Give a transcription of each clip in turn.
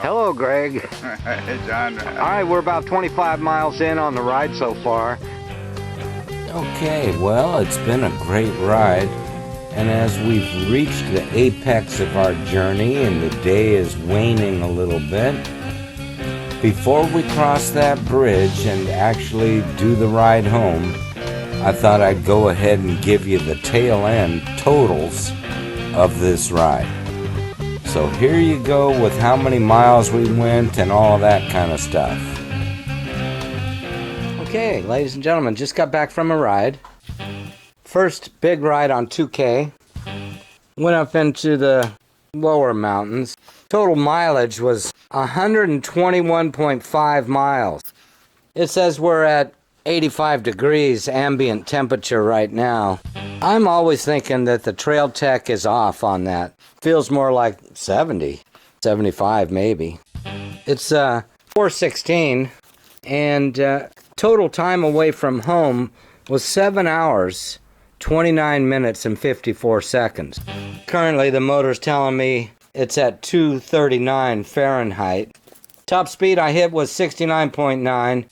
Hello, Greg. Hey, John. All right, we're about 25 miles in on the ride so far. Okay, well, it's been a great ride, and as we've reached the apex of our journey and the day is waning a little bit, before we cross that bridge and actually do the ride home, I thought I'd go ahead and give you the tail end totals of this ride. So here you go with how many miles we went and all that kind of stuff. Okay, ladies and gentlemen, just got back from a ride. First big ride on 2K. Went up into the lower mountains. Total mileage was 121.5 miles. It says we're at 85 degrees ambient temperature right now. I'm always thinking that the trail tech is off on that. Feels more like 70, 75 maybe. It's 4:16 and total time away from home was 7 hours, 29 minutes and 54 seconds. Currently the motor's telling me it's at 239 Fahrenheit. Top speed I hit was 69.9.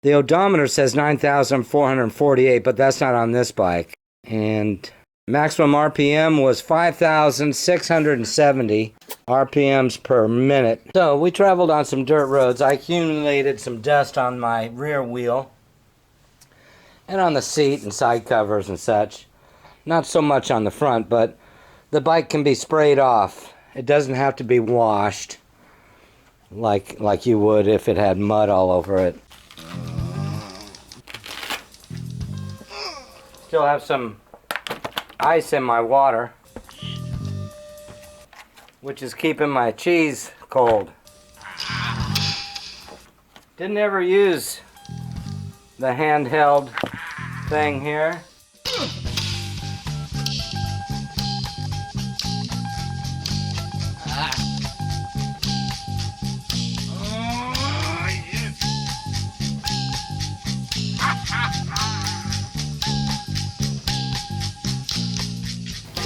The odometer says 9,448, but that's not on this bike. And maximum RPM was 5,670 RPMs per minute. So we traveled on some dirt roads. I accumulated some dust on my rear wheel and on the seat and side covers and such. Not so much on the front, but the bike can be sprayed off. It doesn't have to be washed like you would if it had mud all over it. Still have some ice in my water, which is keeping my cheese cold. Didn't ever use the handheld thing here.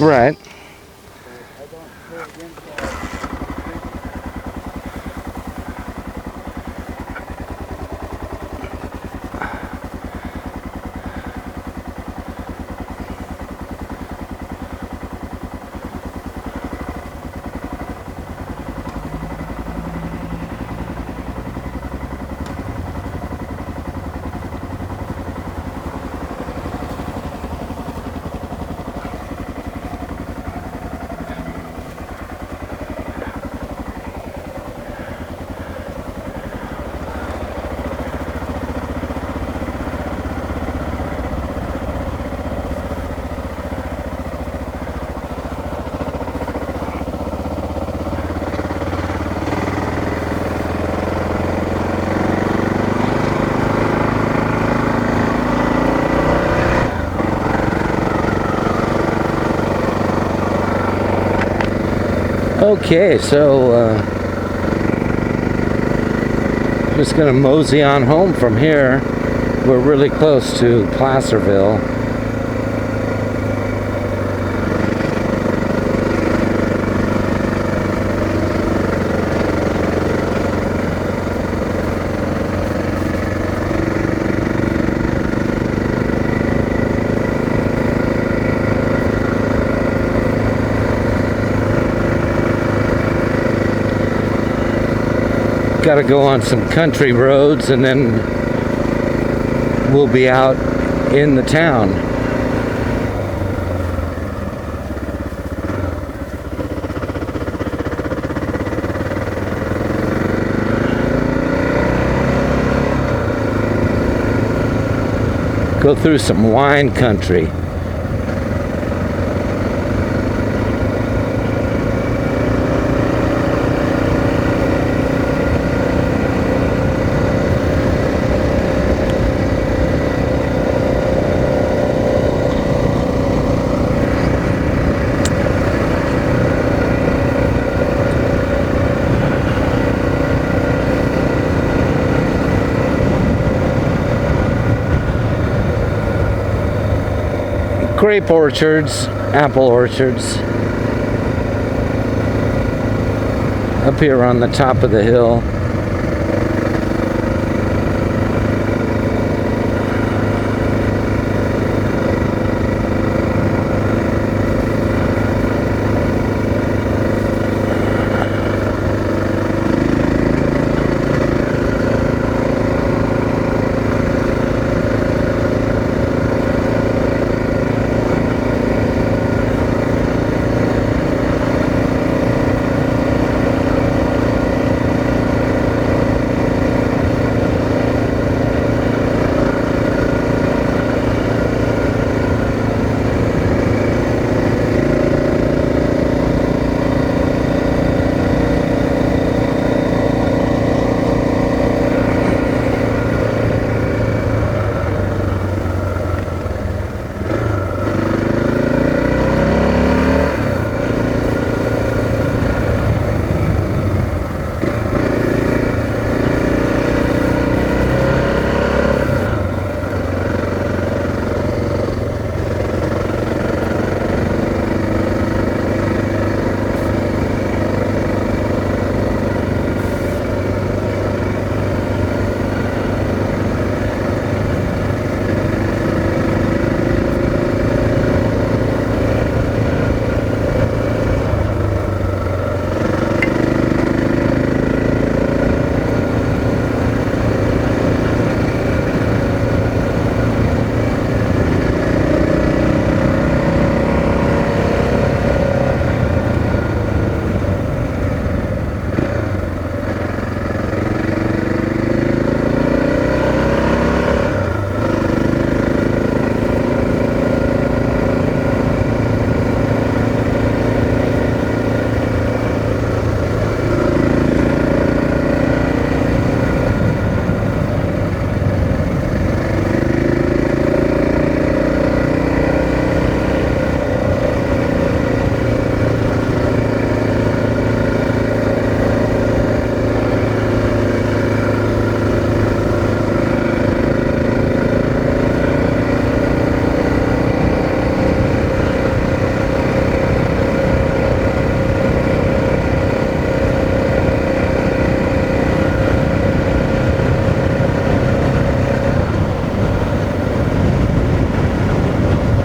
Right. Okay, so just gonna mosey on home from here. We're really close to Placerville. Got to go on some country roads and then we'll be out in the town. Go through some wine country. grape orchards, apple orchards. up here on the top of the hill.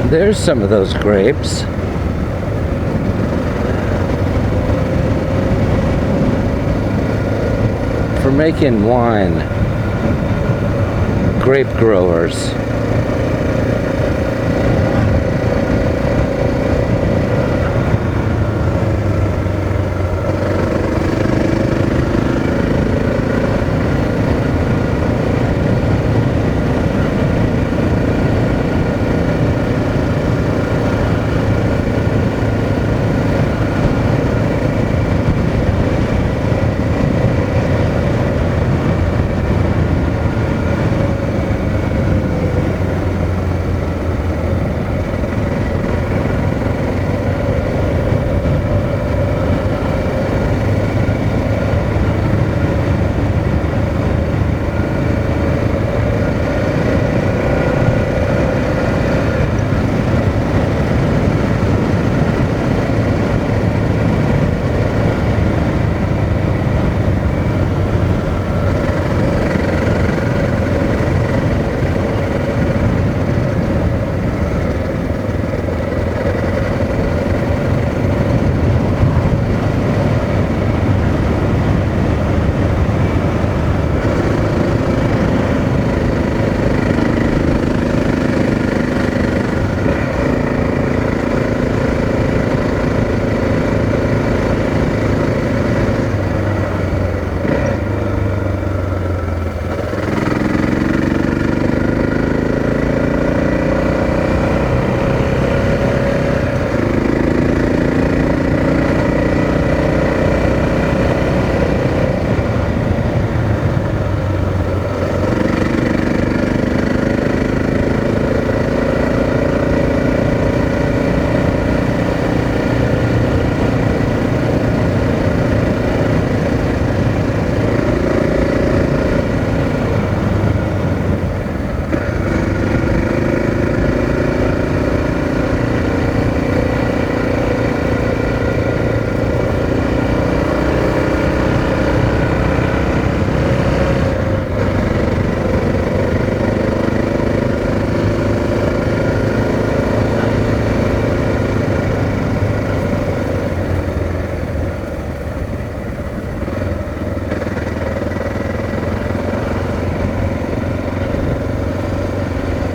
There's some of those grapes. For making wine. Grape growers.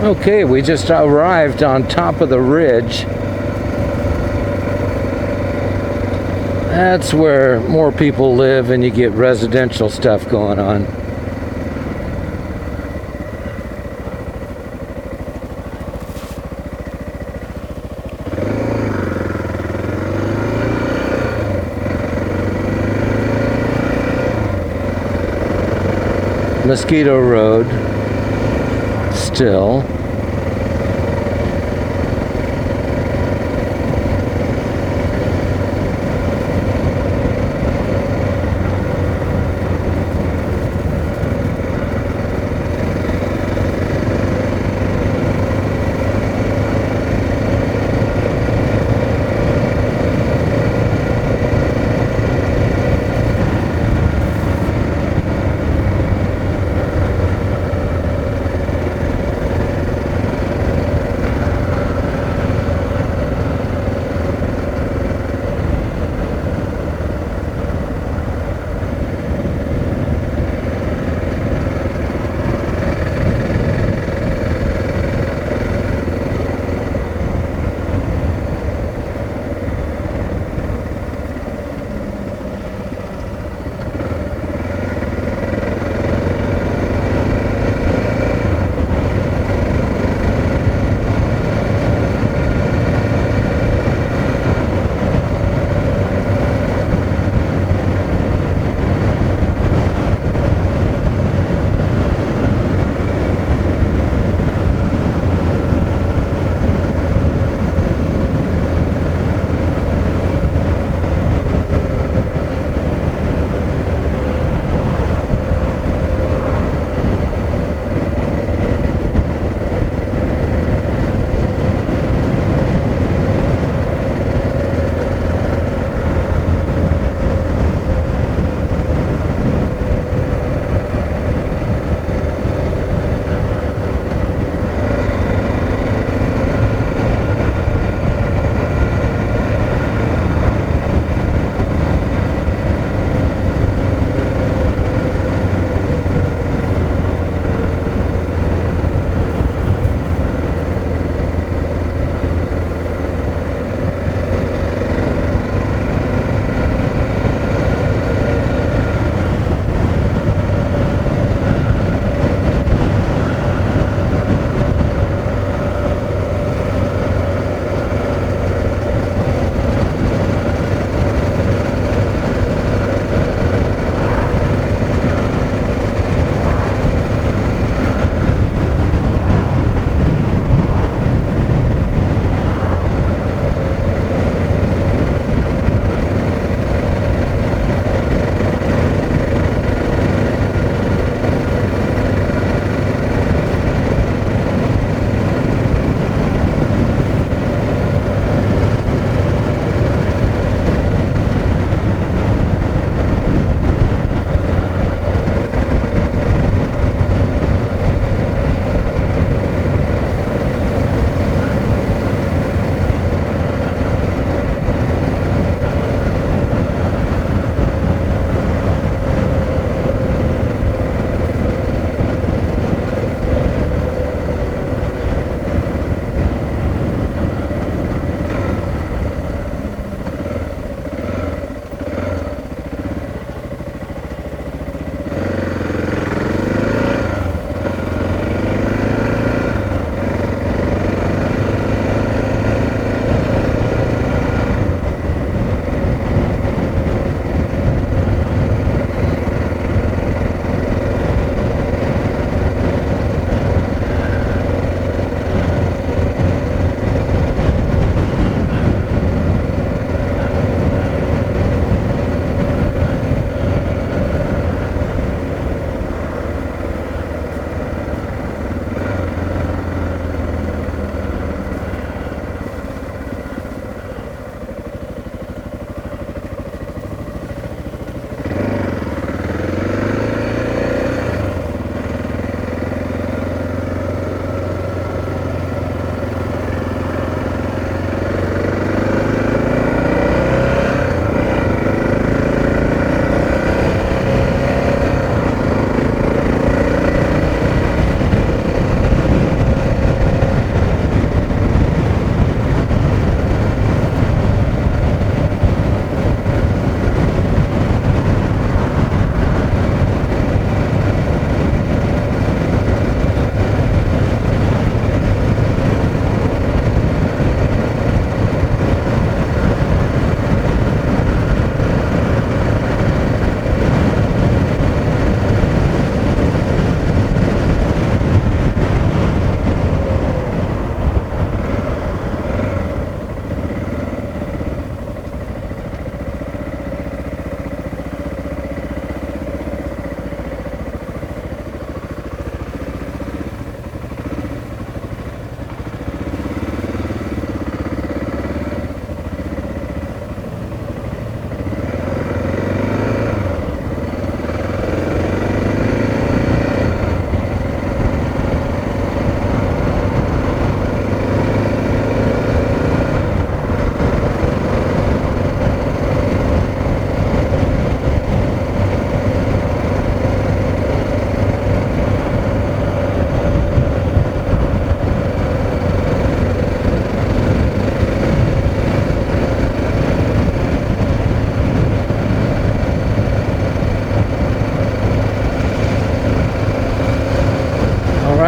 Okay, we just arrived on top of the ridge. That's where more people live and you get residential stuff going on. Mosquito Road, still.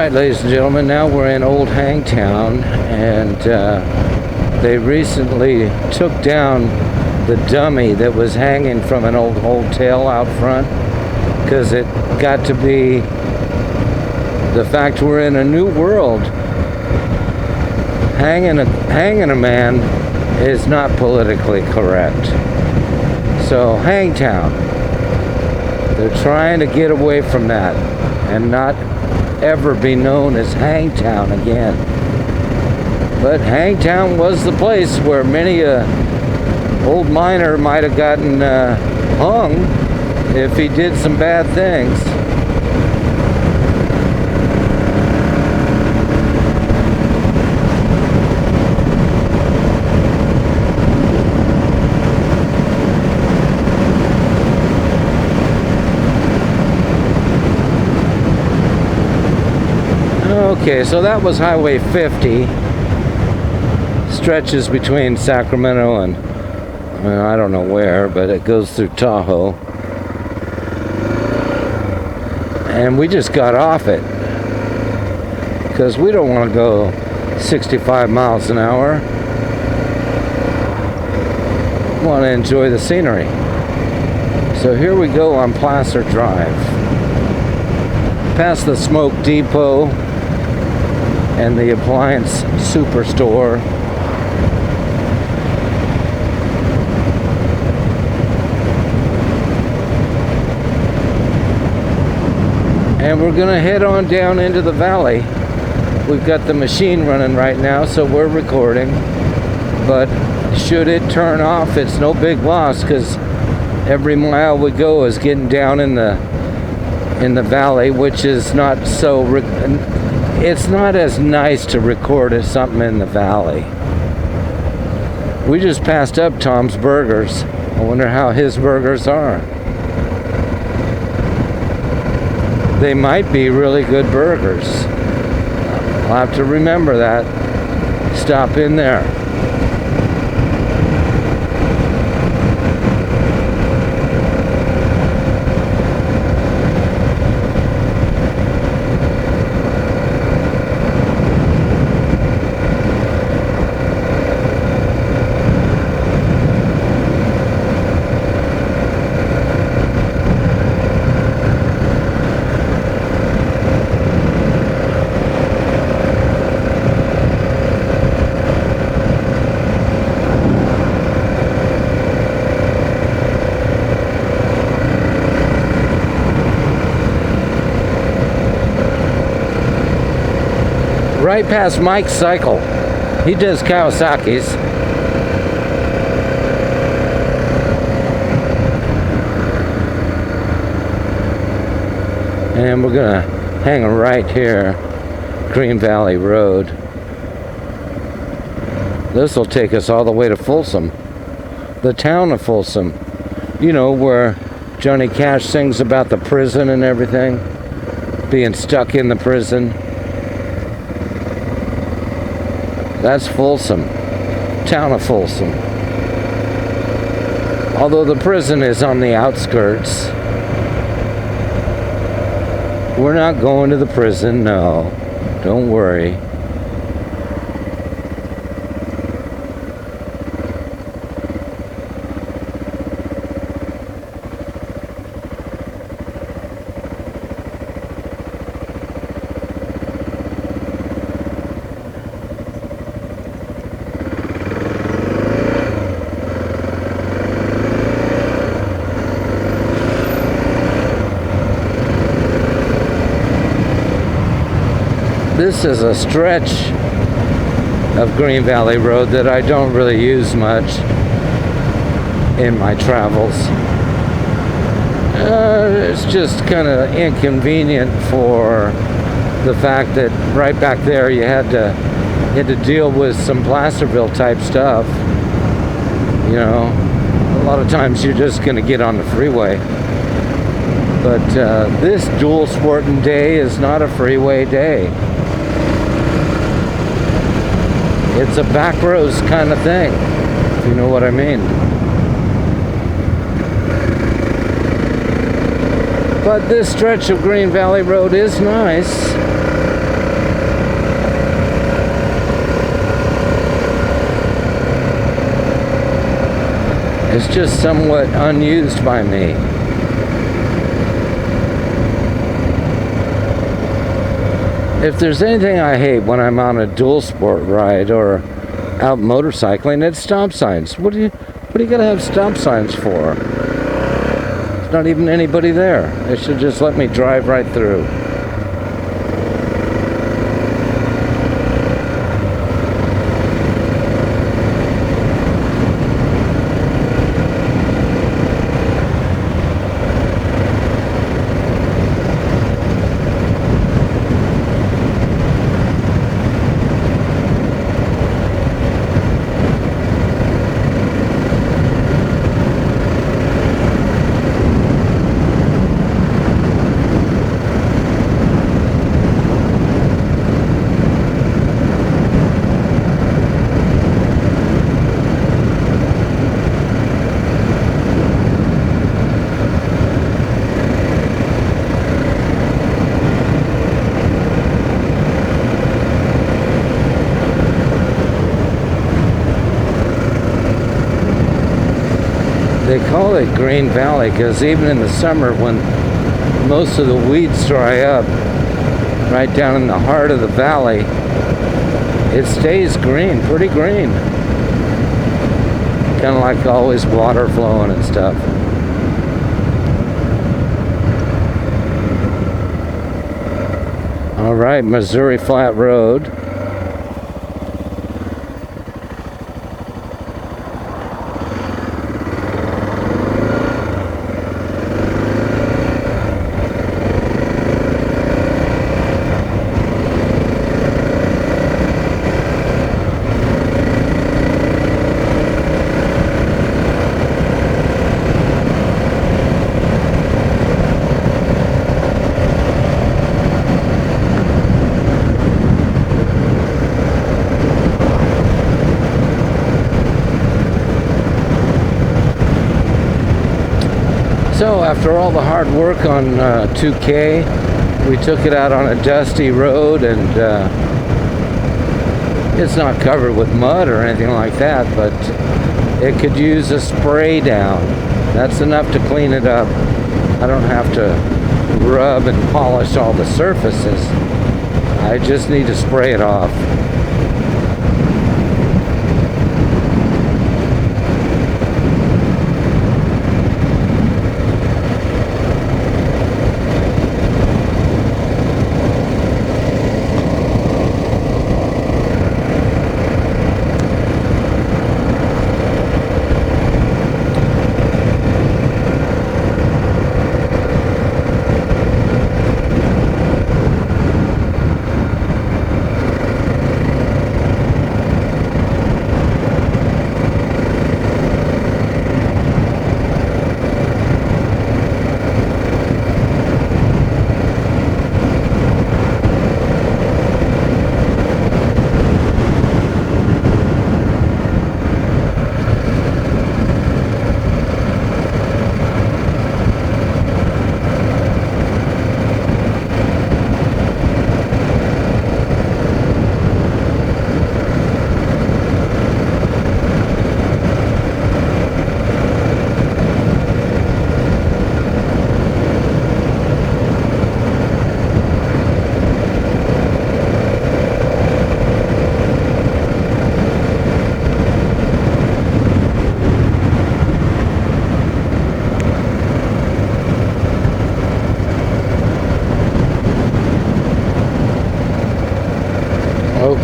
Alright, ladies and gentlemen, now we're in Old Hangtown, and they recently took down the dummy that was hanging from an old hotel out front, because it got to be the fact we're in a new world. Hanging a man is not politically correct. So Hangtown, they're trying to get away from that and not ever be known as Hangtown again. But Hangtown was the place where many old miner might have gotten hung if he did some bad things. Okay, so that was Highway 50. Stretches between Sacramento and, well, I don't know where, but it goes through Tahoe. And we just got off it because we don't want to go 65 miles an hour. We want to enjoy the scenery. So here we go on Placer Drive. Past the Smoke Depot and the appliance superstore. And we're gonna head on down into the valley. We've got the machine running right now, so we're recording. But should it turn off, it's no big loss, because every mile we go is getting down in the valley, which is not so it's not as nice to record as something in the valley. We just passed up Tom's Burgers. I wonder how his burgers are. They might be really good burgers. I'll have to remember that. Stop in there. Right past Mike's Cycle. He does Kawasaki's. And we're gonna hang right here, Green Valley Road. This will take us all the way to Folsom, the town of Folsom. You know, where Johnny Cash sings about the prison and everything, being stuck in the prison. That's Folsom, town of Folsom. Although the prison is on the outskirts. We're not going to the prison, no. Don't worry. This is a stretch of Green Valley Road that I don't really use much in my travels. It's just kind of inconvenient for the fact that right back there you had to deal with some Placerville type stuff. You know, a lot of times you're just going to get on the freeway. But this dual sporting day is not a freeway day. It's a back roads kind of thing, if you know what I mean. But this stretch of Green Valley Road is nice. It's just somewhat unused by me. If there's anything I hate when I'm on a dual sport ride or out motorcycling, it's stop signs. What do you gotta have stop signs for? There's not even anybody there. They should just let me drive right through. They call it Green Valley because even in the summer when most of the weeds dry up right down in the heart of the valley, it stays green, pretty green. Kind of like always water flowing and stuff. All right, Missouri Flat Road. So after all the hard work on 2K, we took it out on a dusty road, and it's not covered with mud or anything like that, but it could use a spray down. That's enough to clean it up. I don't have to rub and polish all the surfaces. I just need to spray it off.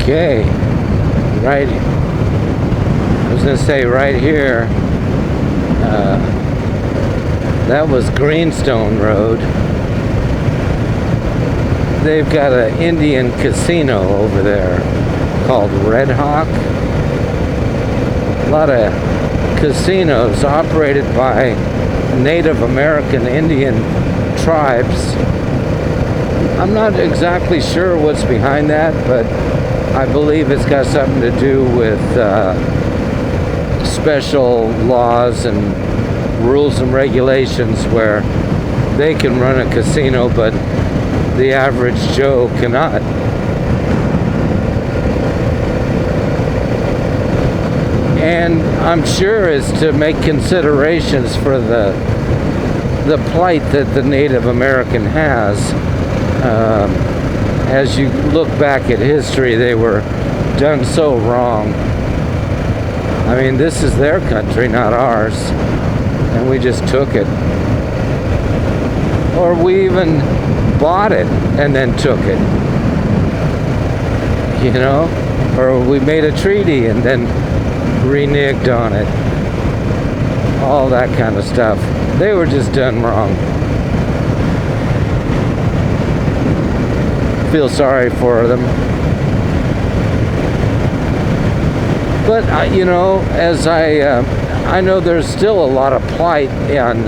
Okay, right, I was going to say right here, that was Greenstone Road. They've got an Indian casino over there called Red Hawk. A lot of casinos operated by Native American Indian tribes. I'm not exactly sure what's behind that, but I believe it's got something to do with special laws and rules and regulations where they can run a casino, but the average Joe cannot. And I'm sure, is to make considerations for the plight that the Native American has. As you look back at history, they were done so wrong. I mean, this is their country, not ours, and we just took it. Or we even bought it and then took it, you know? Or we made a treaty and then reneged on it. All that kind of stuff. They were just done wrong. Feel sorry for them. But you know, as I know there's still a lot of plight on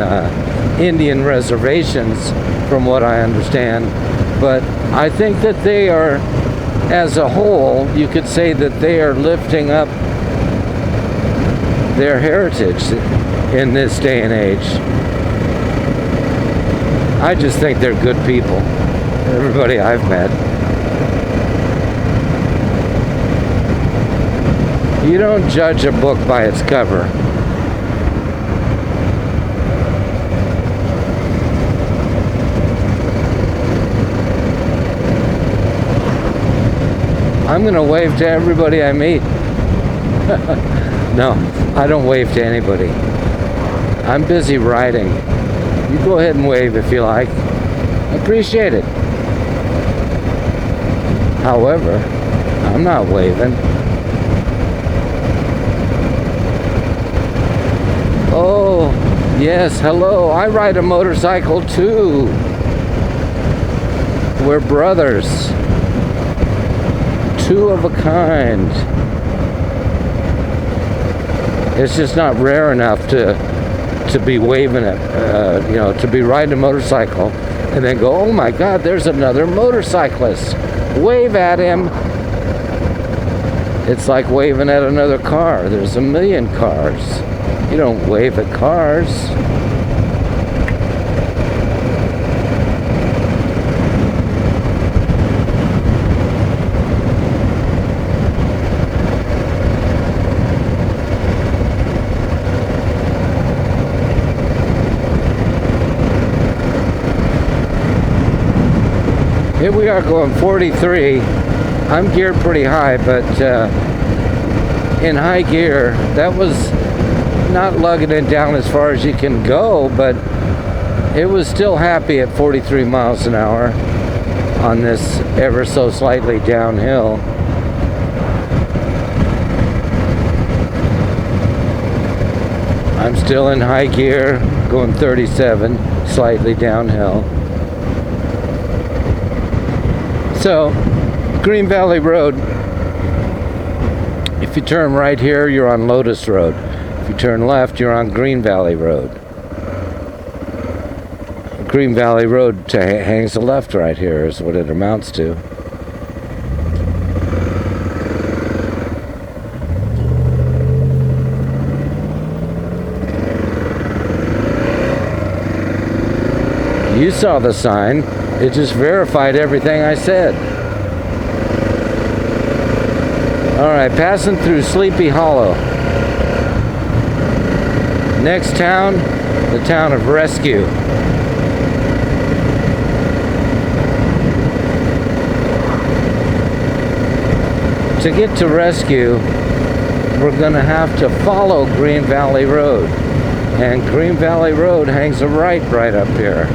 Indian reservations, from what I understand. But I think that they are, as a whole, you could say that they are lifting up their heritage in this day and age. I just think they're good people. Everybody I've met. You don't judge a book by its cover. I'm gonna wave to everybody I meet. No, I don't wave to anybody. I'm busy writing. You go ahead and wave if you like. Appreciate it. However, I'm not waving. Oh, yes, hello. I ride a motorcycle too. We're brothers. Two of a kind. It's just not rare enough to be waving it, you know, to be riding a motorcycle and then go, oh my God, there's another motorcyclist. Wave at him. It's like waving at another car. There's a million cars. You don't wave at cars. Here we are going 43. I'm geared pretty high, but in high gear, that was not lugging it down as far as you can go, but it was still happy at 43 miles an hour on this ever so slightly downhill. I'm still in high gear, going 37, slightly downhill. So, Green Valley Road, if you turn right here, you're on Lotus Road. If you turn left, you're on Green Valley Road. Green Valley Road hangs a left right here is what it amounts to. You saw the sign. It just verified everything I said. All right, passing through Sleepy Hollow. Next town, the town of Rescue. To get to Rescue, we're gonna have to follow Green Valley Road. And Green Valley Road hangs a right up here.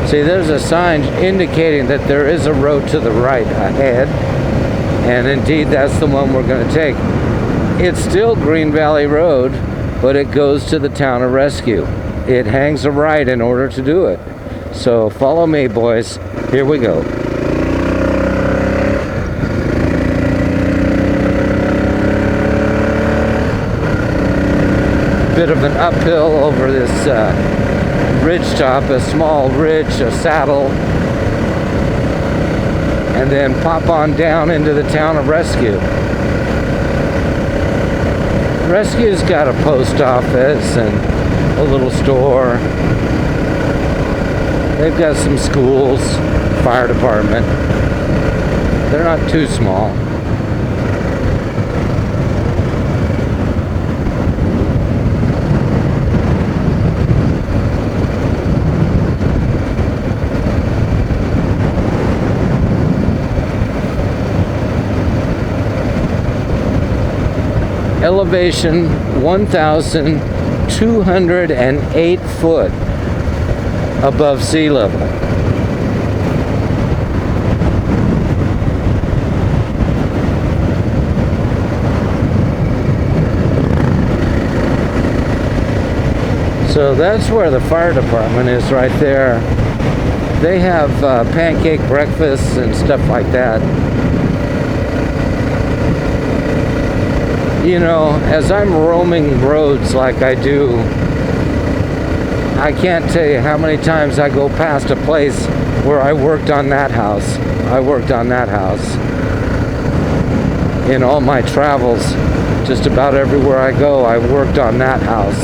See, there's a sign indicating that there is a road to the right ahead, and indeed that's the one we're going to take. It's still Green Valley Road, but it goes to the town of Rescue. It hangs a right in order to do it. So follow me, boys. Here we go. Bit of an uphill over this ridge top, a small ridge, a saddle, and then pop on down into the town of Rescue. Rescue's got a post office and a little store. They've got some schools, fire department. They're not too small. elevation 1,208 foot above sea level. So that's where the fire department is, right there. They have pancake breakfasts and stuff like that. You know, as I'm roaming roads like I do, I can't tell you how many times I go past a place where I worked on that house. I worked on that house. In all my travels, just about everywhere I go, I worked on that house.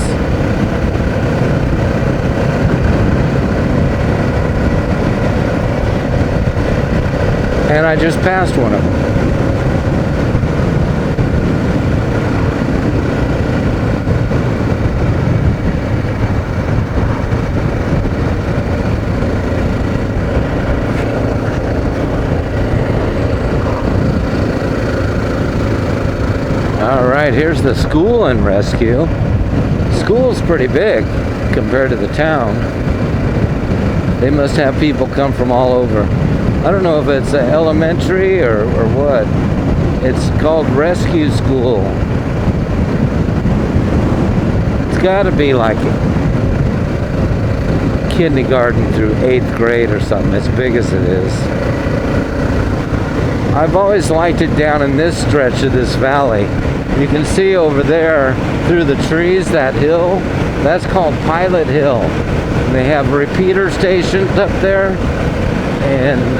And I just passed one of them. All right, here's the school and rescue. School's pretty big compared to the town. They must have people come from all over. I don't know if it's elementary or what. It's called Rescue School. It's got to be like kindergarten through 8th grade or something, as big as it is. I've always liked it down in this stretch of this valley. You can see over there through the trees, that hill, that's called Pilot Hill. And they have repeater stations up there. And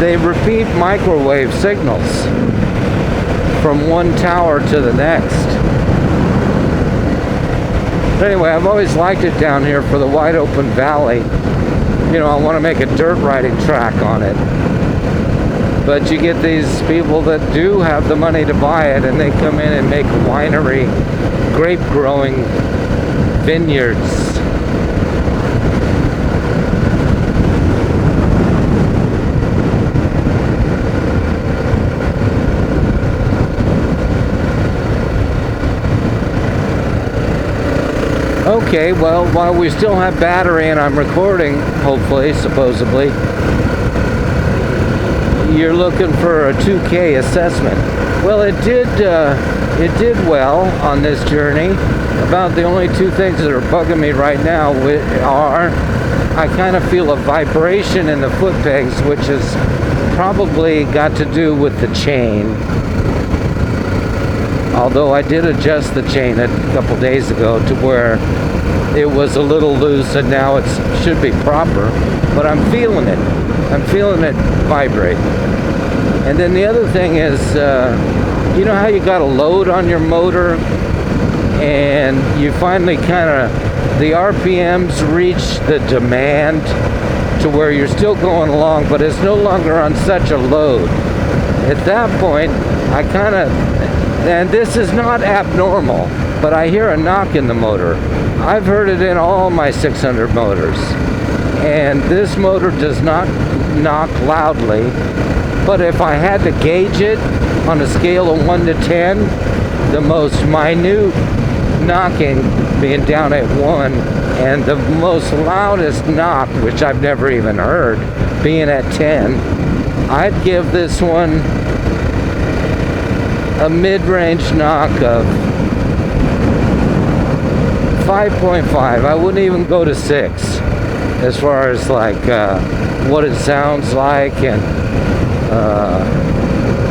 they repeat microwave signals from one tower to the next. But anyway, I've always liked it down here for the wide open valley. You know, I want to make a dirt riding track on it. But you get these people that do have the money to buy it, and they come in and make winery, grape growing vineyards. Okay, well, while we still have battery and I'm recording, hopefully, supposedly, you're looking for a 2K assessment. Well, it did well on this journey. About the only two things that are bugging me right now are I kind of feel a vibration in the foot pegs, which has probably got to do with the chain. Although I did adjust the chain a couple days ago to where it was a little loose and now it should be proper, but I'm feeling it. I'm feeling it vibrate. And then the other thing is, you know how you got a load on your motor and you finally kind of, the RPMs reach the demand to where you're still going along, but it's no longer on such a load. At that point, I kind of, and this is not abnormal, but I hear a knock in the motor. I've heard it in all my 600 motors. And this motor does not knock loudly, but if I had to gauge it on a scale of 1 to 10, the most minute knocking being down at 1, and the most loudest knock, which I've never even heard, being at 10, I'd give this one a mid-range knock of 5.5. I wouldn't even go to 6 as far as like what it sounds like and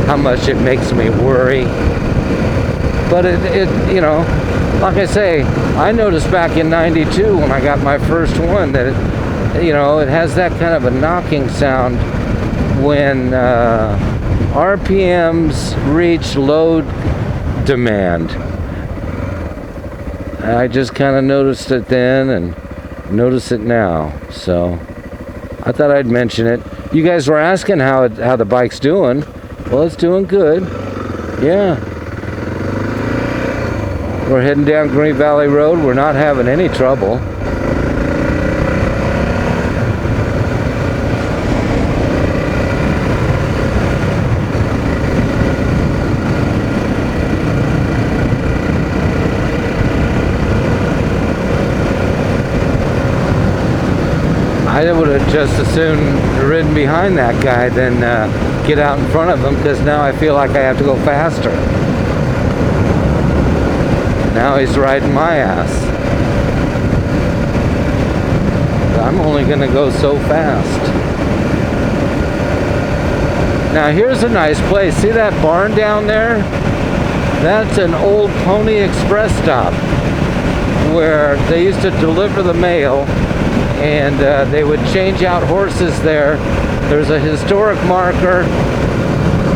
how much it makes me worry. But it you know, like I say, I noticed back in '92 when I got my first one that it, you know, it has that kind of a knocking sound when RPMs reach load demand. I just kind of noticed it then and notice it now, so I thought I'd mention it. You guys were asking how the bike's doing. Well, it's doing good. Yeah. We're heading down Green Valley Road. We're not having any trouble. just as soon ridden behind that guy than get out in front of him, because now I feel like I have to go faster. Now he's riding my ass. I'm only going to go so fast. Now here's a nice place. See that barn down there? That's an old Pony Express stop where they used to deliver the mail, and they would change out horses there. There's a historic marker,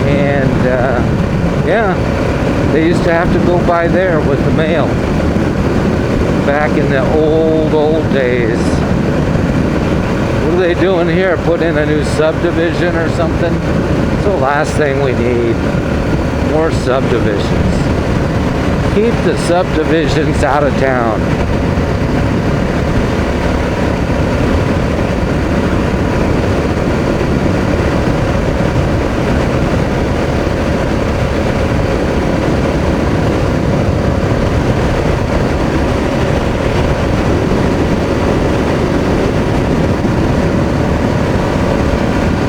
and yeah, they used to have to go by there with the mail back in the old days. What are they doing here? Put in a new subdivision or something? It's the last thing we need. More subdivisions. Keep the subdivisions out of town.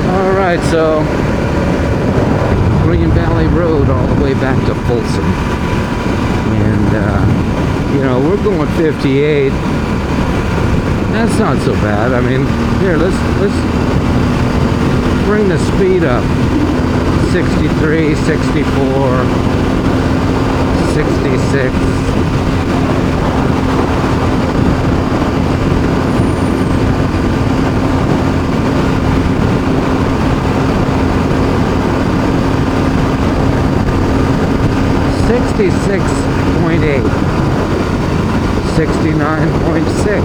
Alright, so Green Valley Road all the way back to Folsom. And, you know, we're going 58. That's not so bad. I mean, here, let's bring the speed up. 63, 64, 66. .8, 69.6.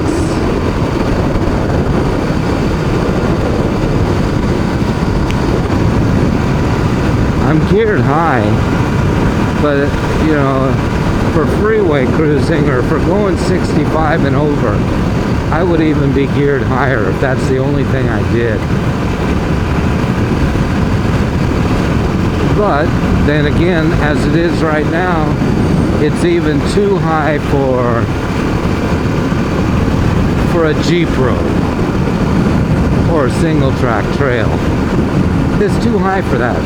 I'm geared high, but you know, for freeway cruising or for going 65 and over, I would even be geared higher if that's the only thing I did. But then again, as it is right now, it's even too high for a Jeep road or a single track trail. It's too high for that.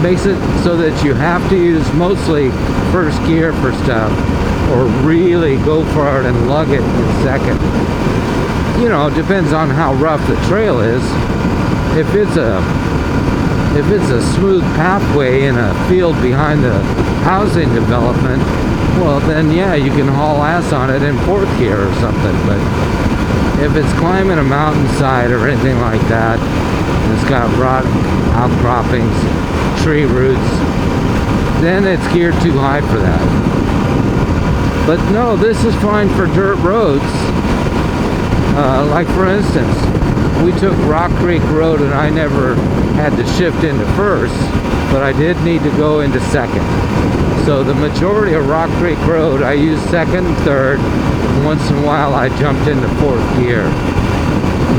Makes it so that you have to use mostly first gear for stuff, or really go for it and lug it in second. You know, it depends on how rough the trail is. If it's a smooth pathway in a field behind the housing development, well then yeah, you can haul ass on it in fourth gear or something. But if it's climbing a mountainside or anything like that, and it's got rock outcroppings, tree roots, then it's geared too high for that. But no, this is fine for dirt roads. Like for instance, we took Rock Creek Road and I never had to shift into first, but I did need to go into second. So the majority of Rock Creek Road I used second and third. Once in a while I jumped into fourth gear.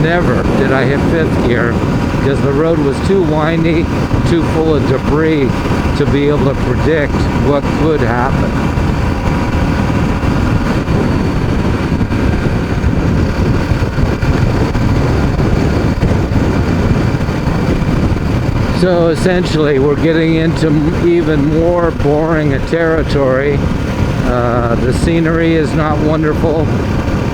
Never did I hit fifth gear because the road was too windy, too full of debris to be able to predict what could happen. So essentially we're getting into even more boring territory. The scenery is not wonderful.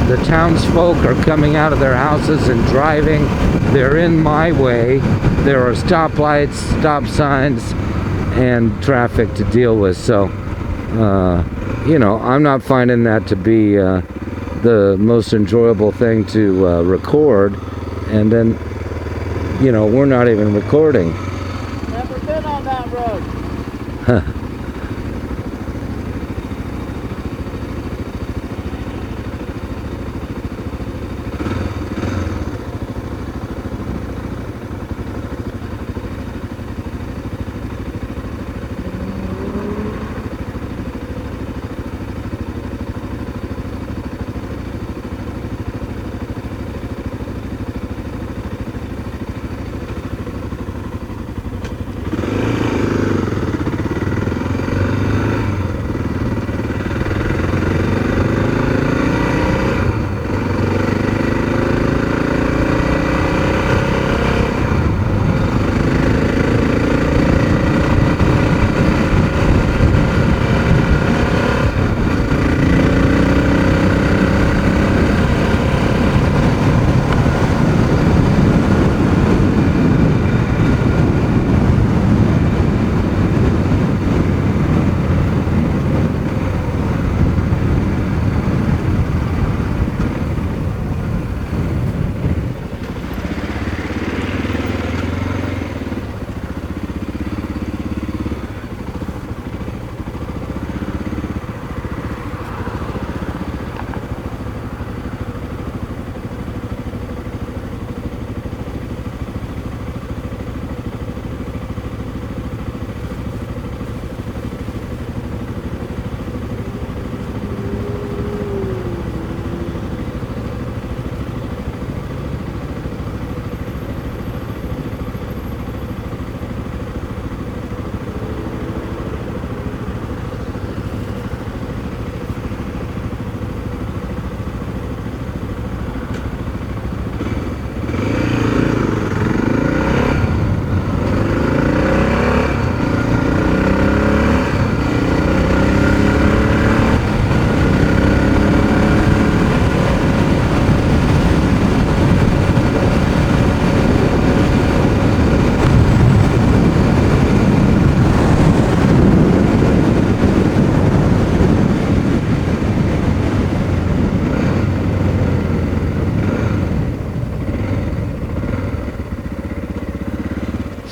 The townsfolk are coming out of their houses and driving. They're in my way. There are stoplights, stop signs, and traffic to deal with. So, you know, I'm not finding that to be the most enjoyable thing to record. And then, you know, we're not even recording. Never been on that road. Huh.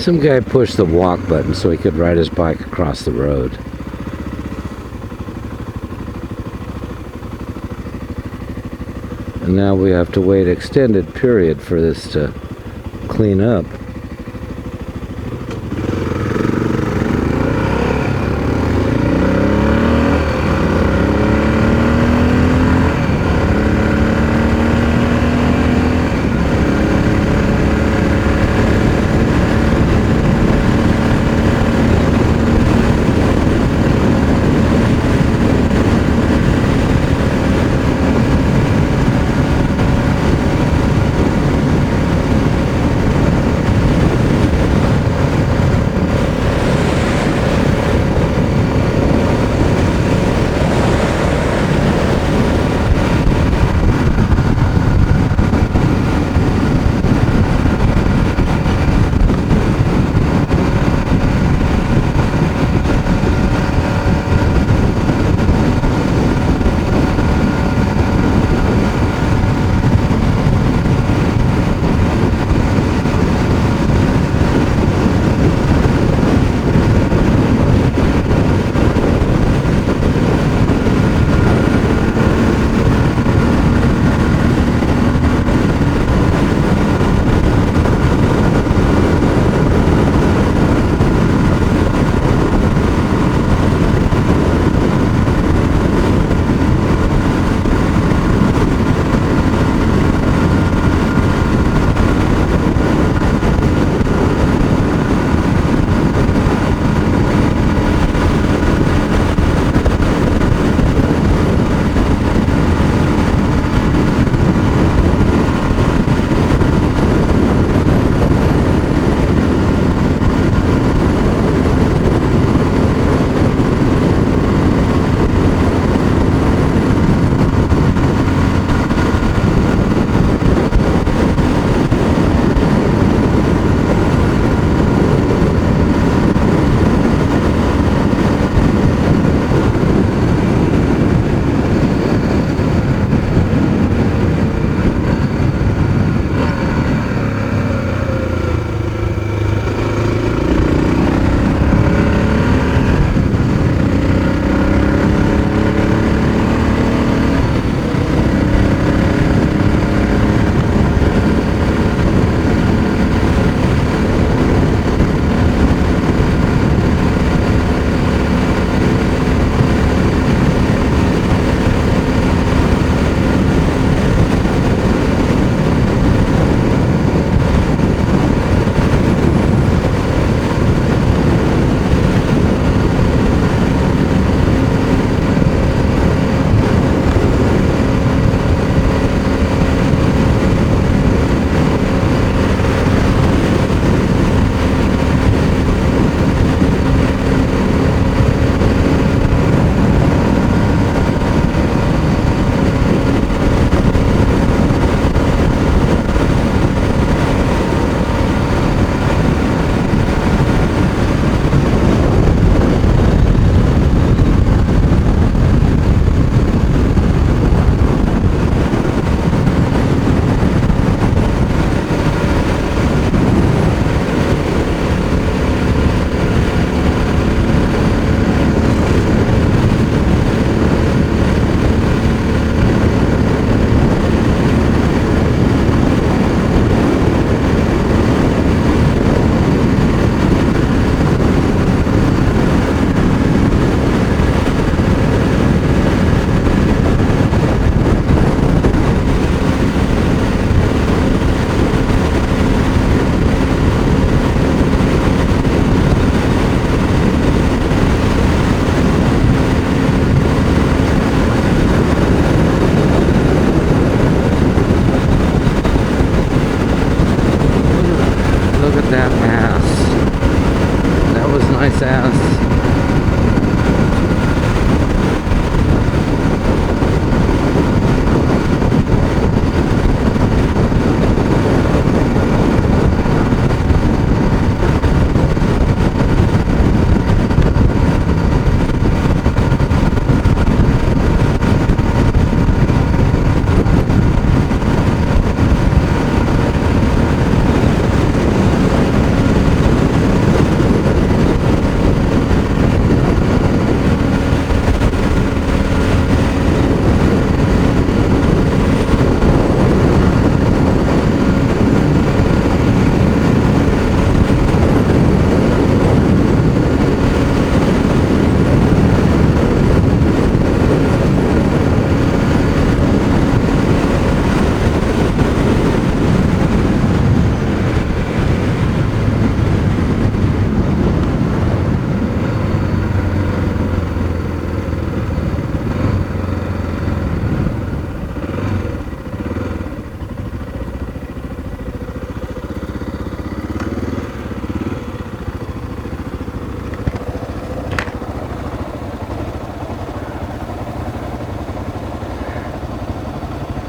Some guy pushed the walk button so he could ride his bike across the road. And now we have to wait extended period for this to clean up.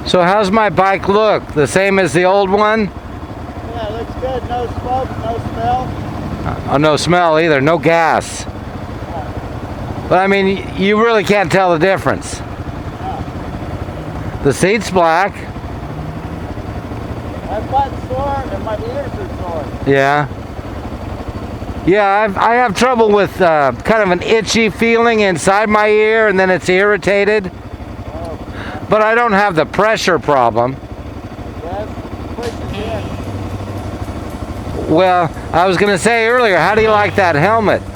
So how's my bike look? The same as the old one? Yeah, looks good. No smoke, no smell. Oh, no smell either, no gas. But I mean, you really can't tell the difference. The seat's black. My butt's sore and my ears are sore. Yeah. Yeah, I have trouble with kind of an itchy feeling inside my ear, and then it's irritated. But I don't have the pressure problem. Yes, pushes in. Well, I was going to say earlier, how do you like that helmet? It's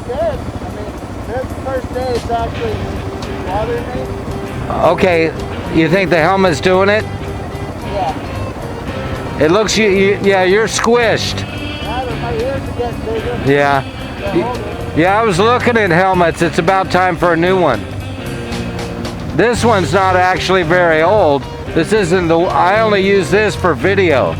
good. I mean, this first day it's actually bothering me. Okay, you think the helmet's doing it? Yeah. It looks yeah, you're squished. Now that my ears are getting bigger. Yeah. They're older. Yeah, I was looking at helmets. It's about time for a new one. This one's not actually very old. This isn't the, I only use this for video.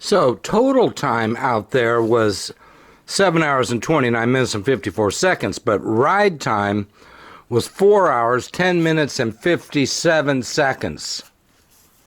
So total time out there was 7 hours and 29 minutes and 54 seconds, but ride time was 4 hours, 10 minutes and 57 seconds.